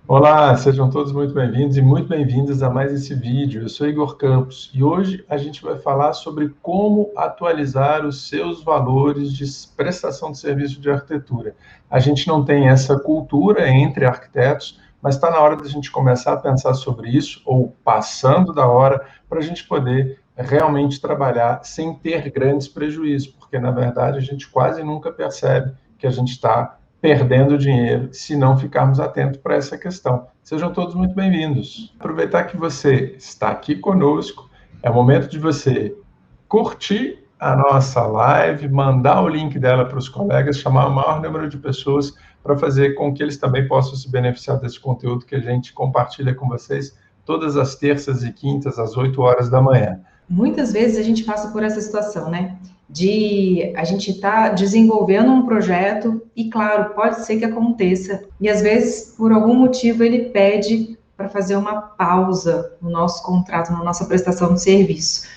Olá, sejam todos muito bem-vindos e muito bem-vindas a mais esse vídeo. Eu sou Igor Campos e hoje a gente vai falar sobre como atualizar os seus valores de prestação de serviço de arquitetura. A gente não tem essa cultura entre arquitetos, mas está na hora da gente começar a pensar sobre isso, ou passando da hora, para a gente poder realmente trabalhar sem ter grandes prejuízos, porque na verdade a gente quase nunca percebe que a gente está perdendo dinheiro se não ficarmos atentos para essa questão. Sejam todos muito bem-vindos. Aproveitar que você está aqui conosco, é o momento de você curtir a nossa live, mandar o link dela para os colegas, chamar o maior número de pessoas para fazer com que eles também possam se beneficiar desse conteúdo que a gente compartilha com vocês todas as terças e quintas, às 8 horas da manhã. Muitas vezes a gente passa por essa situação, né? De a gente estar desenvolvendo um projeto e, claro, pode ser que aconteça. E às vezes, por algum motivo, ele pede para fazer uma pausa no nosso contrato, na nossa prestação de serviço.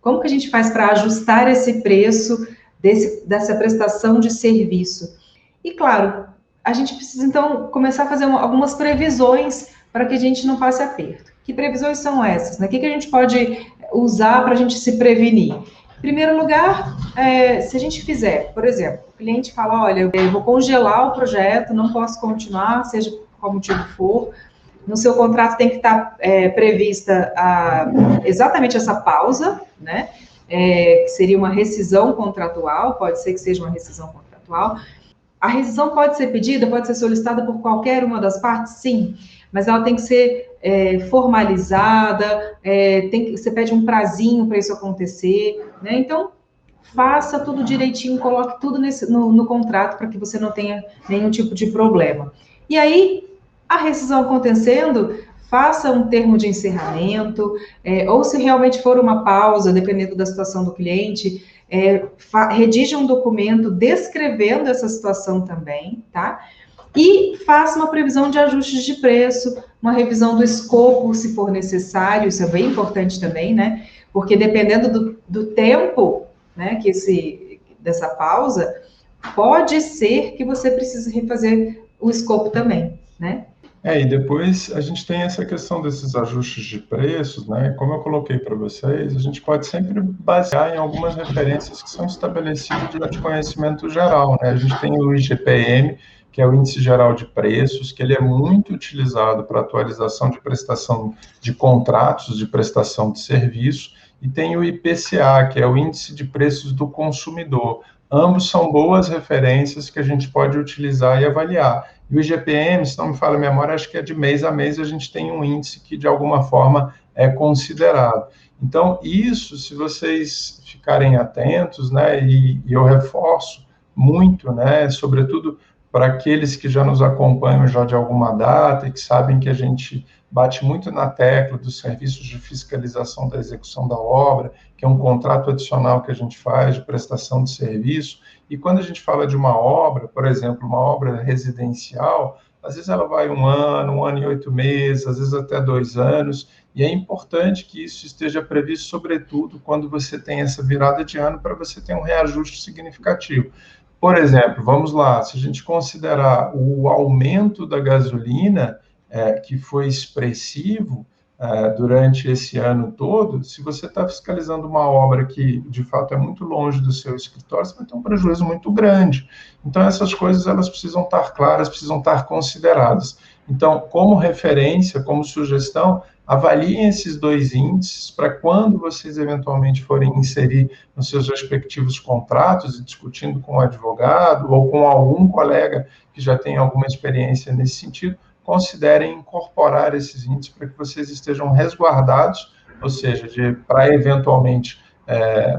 Como que a gente faz para ajustar esse preço dessa prestação de serviço? E, claro, a gente precisa, então, começar a fazer algumas previsões para que a gente não passe aperto. Que previsões são essas? Né? O que a gente pode usar para a gente se prevenir? Em primeiro lugar, se a gente fizer, por exemplo, o cliente fala, olha, eu vou congelar o projeto, não posso continuar, seja qual motivo for, no seu contrato tem que estar prevista exatamente essa pausa, né? Que seria uma rescisão contratual, pode ser que seja uma rescisão contratual. A rescisão pode ser pedida, pode ser solicitada por qualquer uma das partes? Sim, mas ela tem que ser formalizada, você pede um prazinho para isso acontecer, né? Então, faça tudo direitinho, coloque tudo no contrato para que você não tenha nenhum tipo de problema. E aí, a rescisão acontecendo, faça um termo de encerramento, ou se realmente for uma pausa, dependendo da situação do cliente, redija um documento descrevendo essa situação também, tá? E faça uma previsão de ajustes de preço, uma revisão do escopo, se for necessário, isso é bem importante também, né? Porque dependendo do tempo, né, dessa pausa, pode ser que você precise refazer o escopo também, né? E depois a gente tem essa questão desses ajustes de preços, né? Como eu coloquei para vocês, a gente pode sempre basear em algumas referências que são estabelecidas de conhecimento geral, né? A gente tem o IGPM, que é o Índice Geral de Preços, que ele é muito utilizado para atualização de prestação de contratos de prestação de serviço, e tem o IPCA, que é o Índice de Preços do Consumidor. Ambos são boas referências que a gente pode utilizar e avaliar. E o IGPM, se não me falha a memória, acho que é de mês a mês a gente tem um índice que, de alguma forma, é considerado. Então, isso, se vocês ficarem atentos, né, e eu reforço muito, né, sobretudo para aqueles que já nos acompanham já de alguma data e que sabem que a gente bate muito na tecla dos serviços de fiscalização da execução da obra, que é um contrato adicional que a gente faz de prestação de serviço. E quando a gente fala de uma obra, por exemplo, uma obra residencial, às vezes ela vai 1 ano e 8 meses, às vezes até 2 anos, e é importante que isso esteja previsto, sobretudo, quando você tem essa virada de ano, para você ter um reajuste significativo. Por exemplo, vamos lá, se a gente considerar o aumento da gasolina, que foi expressivo durante esse ano todo, se você está fiscalizando uma obra que, de fato, é muito longe do seu escritório, você vai ter um prejuízo muito grande. Então, essas coisas, elas precisam estar claras, precisam estar consideradas. Então, como referência, como sugestão, avaliem esses dois índices para quando vocês eventualmente forem inserir nos seus respectivos contratos e discutindo com o advogado ou com algum colega que já tem alguma experiência nesse sentido, considerem incorporar esses índices para que vocês estejam resguardados, ou seja, para eventualmente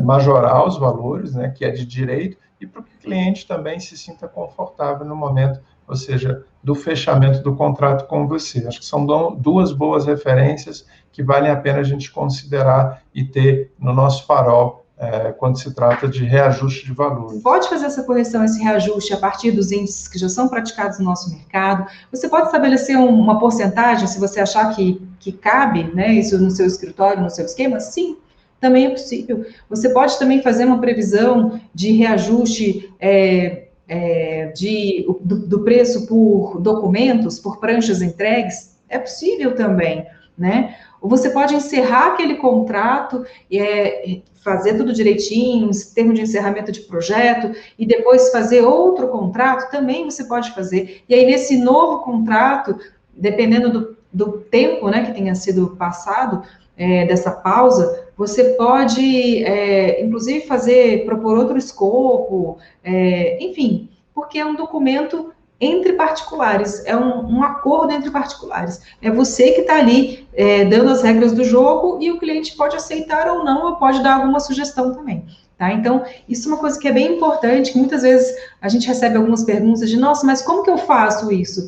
majorar os valores, né, que é de direito, e para que o cliente também se sinta confortável no momento, ou seja, do fechamento do contrato com você. Acho que são duas boas referências que valem a pena a gente considerar e ter no nosso farol quando se trata de reajuste de valores. Pode fazer essa correção, esse reajuste a partir dos índices que já são praticados no nosso mercado. Você pode estabelecer uma porcentagem, se você achar que cabe, né, isso no seu escritório, no seu esquema? Sim, também é possível. Você pode também fazer uma previsão de reajuste do preço por documentos, por pranchas entregues, é possível também, né? Ou você pode encerrar aquele contrato, fazer tudo direitinho, termo de encerramento de projeto, e depois fazer outro contrato, também você pode fazer. E aí, nesse novo contrato, dependendo do tempo, né, que tenha sido passado, dessa pausa, você pode, inclusive, propor outro escopo, enfim, porque é um documento entre particulares, é um acordo entre particulares. É você que está ali dando as regras do jogo e o cliente pode aceitar ou não, ou pode dar alguma sugestão também. Tá? Então, isso é uma coisa que é bem importante, que muitas vezes a gente recebe algumas perguntas de, nossa, mas como que eu faço isso?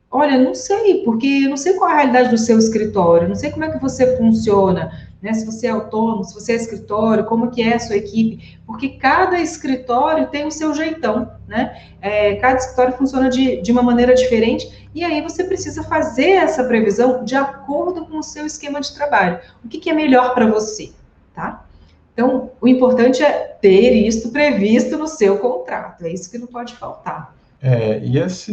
Olha, não sei, porque eu não sei qual é a realidade do seu escritório, não sei como é que você funciona, né? Se você é autônomo, se você é escritório, como que é a sua equipe, porque cada escritório tem o seu jeitão, né? Cada escritório funciona de uma maneira diferente, e aí você precisa fazer essa previsão de acordo com o seu esquema de trabalho. O que é melhor para você, tá? Então, o importante é ter isso previsto no seu contrato, é isso que não pode faltar. Essa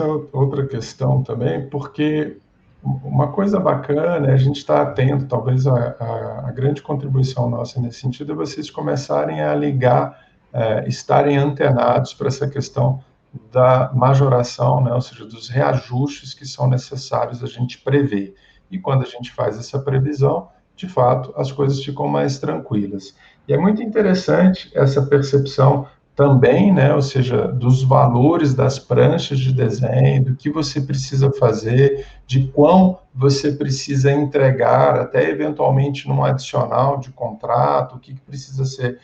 é outra questão também, porque uma coisa bacana é a gente estar atento, talvez a grande contribuição nossa nesse sentido é vocês começarem a ligar, estarem antenados para essa questão da majoração, né, ou seja, dos reajustes que são necessários a gente prever. E quando a gente faz essa previsão, de fato, as coisas ficam mais tranquilas. E é muito interessante essa percepção também, né, ou seja, dos valores das pranchas de desenho, do que você precisa fazer, de quão você precisa entregar, até eventualmente num adicional de contrato, o que precisa ser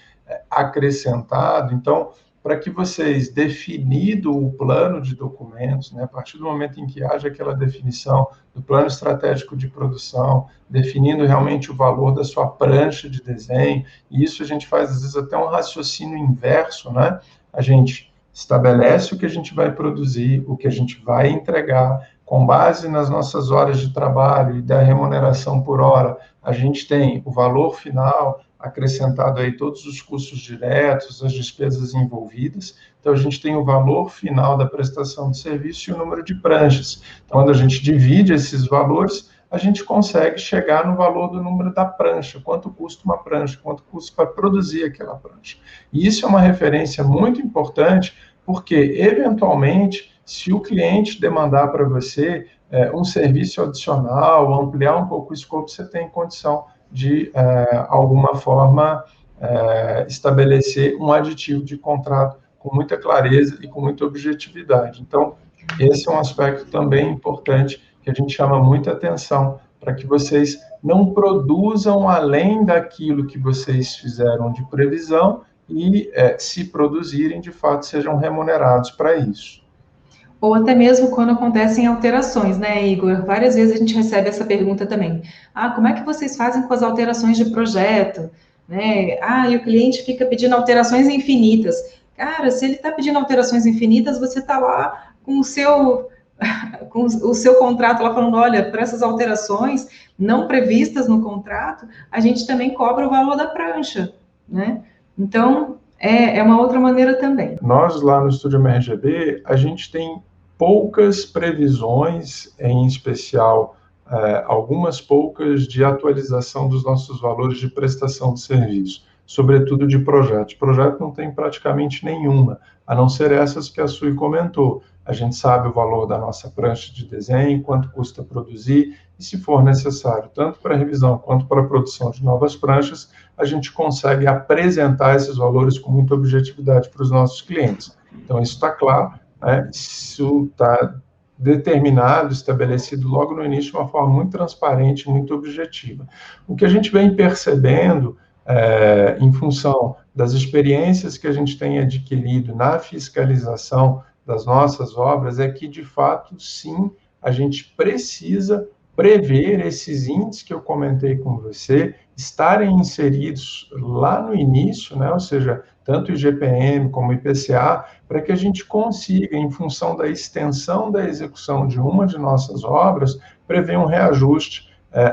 acrescentado. Então, para que vocês, definido o plano de documentos, né, a partir do momento em que haja aquela definição do plano estratégico de produção, definindo realmente o valor da sua prancha de desenho, e isso a gente faz, às vezes, até um raciocínio inverso, né? A gente estabelece o que a gente vai produzir, o que a gente vai entregar, com base nas nossas horas de trabalho e da remuneração por hora, a gente tem o valor final, acrescentado aí todos os custos diretos, as despesas envolvidas. Então, a gente tem o valor final da prestação de serviço e o número de pranchas. Então, quando a gente divide esses valores, a gente consegue chegar no valor do número da prancha, quanto custa uma prancha, quanto custa para produzir aquela prancha. E isso é uma referência muito importante, porque, eventualmente, se o cliente demandar para você um serviço adicional, ampliar um pouco o escopo, você tem condição de, alguma forma, estabelecer um aditivo de contrato com muita clareza e com muita objetividade. Então, esse é um aspecto também importante que a gente chama muita atenção, para que vocês não produzam além daquilo que vocês fizeram de previsão e, se produzirem, de fato, sejam remunerados para isso. Ou até mesmo quando acontecem alterações, né, Igor? Várias vezes a gente recebe essa pergunta também. Ah, como é que vocês fazem com as alterações de projeto? Né? Ah, e o cliente fica pedindo alterações infinitas. Cara, se ele está pedindo alterações infinitas, você está lá com com o seu contrato lá falando, olha, para essas alterações não previstas no contrato, a gente também cobra o valor da prancha, né? Então, é uma outra maneira também. Nós, lá no Estúdio MRGB, a gente tem poucas previsões, em especial, algumas poucas, de atualização dos nossos valores de prestação de serviço, sobretudo de projetos. Projeto não tem praticamente nenhuma, a não ser essas que a Sui comentou. A gente sabe o valor da nossa prancha de desenho, quanto custa produzir, e se for necessário, tanto para revisão quanto para a produção de novas pranchas, a gente consegue apresentar esses valores com muita objetividade para os nossos clientes. Então, isso está claro, né? Isso está determinado, estabelecido logo no início de uma forma muito transparente, muito objetiva. O que a gente vem percebendo, em função das experiências que a gente tem adquirido na fiscalização das nossas obras, é que, de fato, sim, a gente precisa prever esses índices que eu comentei com você, estarem inseridos lá no início, né, ou seja, tanto o IGPM como o IPCA, para que a gente consiga, em função da extensão da execução de uma de nossas obras, prever um reajuste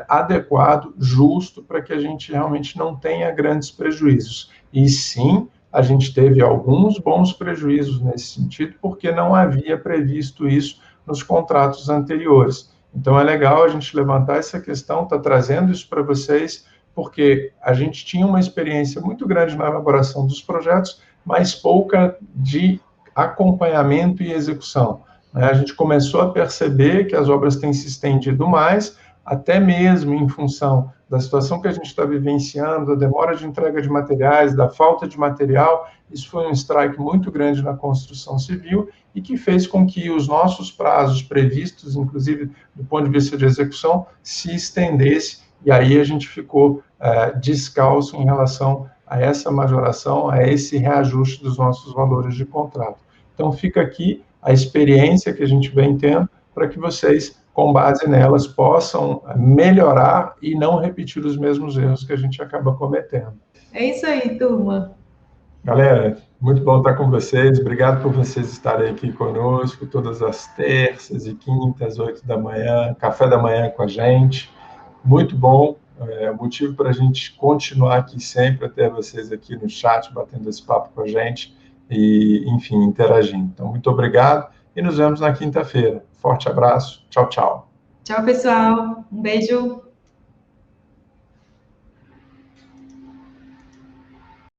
adequado, justo, para que a gente realmente não tenha grandes prejuízos. E sim, a gente teve alguns bons prejuízos nesse sentido, porque não havia previsto isso nos contratos anteriores. Então, é legal a gente levantar essa questão, está trazendo isso para vocês, porque a gente tinha uma experiência muito grande na elaboração dos projetos, mas pouca de acompanhamento e execução. A gente começou a perceber que as obras têm se estendido mais, até mesmo em função da situação que a gente está vivenciando, da demora de entrega de materiais, da falta de material. Isso foi um strike muito grande na construção civil e que fez com que os nossos prazos previstos, inclusive do ponto de vista de execução, se estendesse, e aí a gente ficou descalço em relação a essa majoração, a esse reajuste dos nossos valores de contrato. Então, fica aqui a experiência que a gente vem tendo para que vocês, com base nelas, possam melhorar e não repetir os mesmos erros que a gente acaba cometendo. É isso aí, turma. Galera, muito bom estar com vocês. Obrigado por vocês estarem aqui conosco todas as terças e quintas, 8 da manhã, café da manhã com a gente. Muito bom. É motivo para a gente continuar aqui sempre, até vocês aqui no chat, batendo esse papo com a gente e, enfim, interagindo. Então, muito obrigado e nos vemos na quinta-feira. Forte abraço. Tchau, tchau. Tchau, pessoal. Um beijo.